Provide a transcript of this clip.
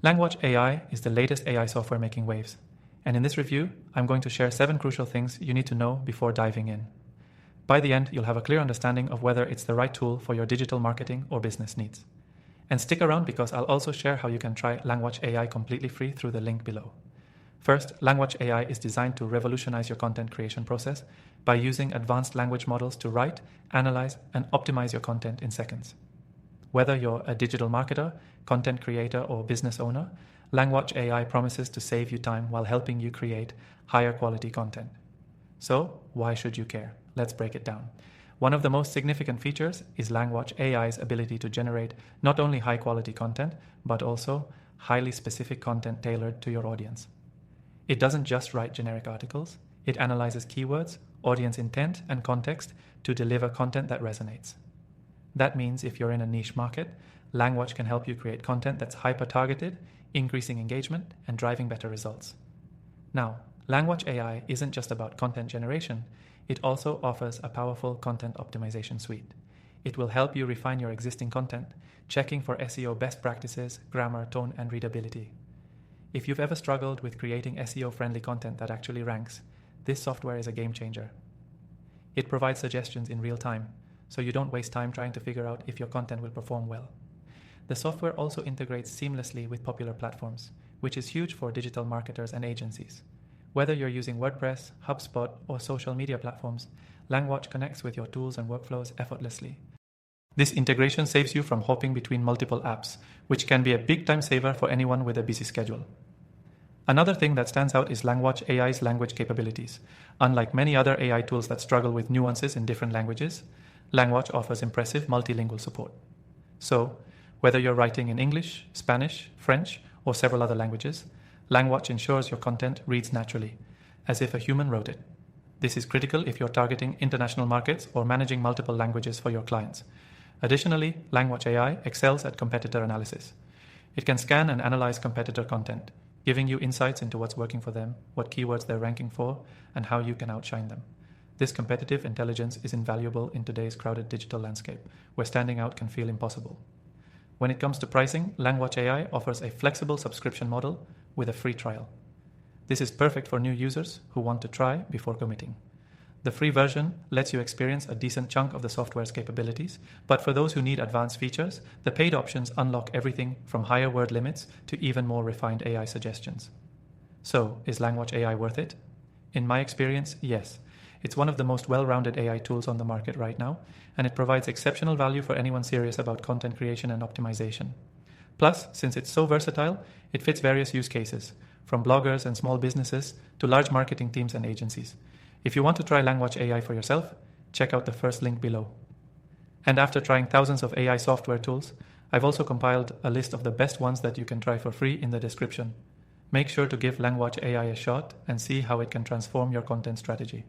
LangWatch AI is the latest AI software making waves, and in this review, I'm going to share 7 crucial things you need to know before diving in. By the end, you'll have a clear understanding of whether it's the right tool for your digital marketing or business needs. And stick around because I'll also share how you can try LangWatch AI completely free through the link below. First, LangWatch AI is designed to revolutionize your content creation process by using advanced language models to write, analyze, and optimize your content in seconds. Whether you're a digital marketer, content creator, or business owner, LangWatch AI promises to save you time while helping you create higher quality content. So, why should you care? Let's break it down. One of the most significant features is LangWatch AI's ability to generate not only high quality content, but also highly specific content tailored to your audience. It doesn't just write generic articles, it analyzes keywords, audience intent, and context to deliver content that resonates. That means if you're in a niche market, LangWatch can help you create content that's hyper-targeted, increasing engagement, and driving better results. Now, LangWatch AI isn't just about content generation, it also offers a powerful content optimization suite. It will help you refine your existing content, checking for SEO best practices, grammar, tone, and readability. If you've ever struggled with creating SEO-friendly content that actually ranks, this software is a game changer. It provides suggestions in real time, so you don't waste time trying to figure out if your content will perform well. The software also integrates seamlessly with popular platforms, which is huge for digital marketers and agencies. Whether you're using WordPress, HubSpot, or social media platforms, LangWatch connects with your tools and workflows effortlessly. This integration saves you from hopping between multiple apps, which can be a big time saver for anyone with a busy schedule. Another thing that stands out is LangWatch AI's language capabilities. Unlike many other AI tools that struggle with nuances in different languages, LangWatch offers impressive multilingual support. So, whether you're writing in English, Spanish, French, or several other languages, LangWatch ensures your content reads naturally, as if a human wrote it. This is critical if you're targeting international markets or managing multiple languages for your clients. Additionally, LangWatch AI excels at competitor analysis. It can scan and analyze competitor content, giving you insights into what's working for them, what keywords they're ranking for, and how you can outshine them. This competitive intelligence is invaluable in today's crowded digital landscape, where standing out can feel impossible. When it comes to pricing, LangWatch AI offers a flexible subscription model with a free trial. This is perfect for new users who want to try before committing. The free version lets you experience a decent chunk of the software's capabilities, but for those who need advanced features, the paid options unlock everything from higher word limits to even more refined AI suggestions. So, is LangWatch AI worth it? In my experience, yes. It's one of the most well-rounded AI tools on the market right now, and it provides exceptional value for anyone serious about content creation and optimization. Plus, since it's so versatile, it fits various use cases, from bloggers and small businesses to large marketing teams and agencies. If you want to try LangWatch AI for yourself, check out the first link below. And after trying thousands of AI software tools, I've also compiled a list of the best ones that you can try for free in the description. Make sure to give LangWatch AI a shot and see how it can transform your content strategy.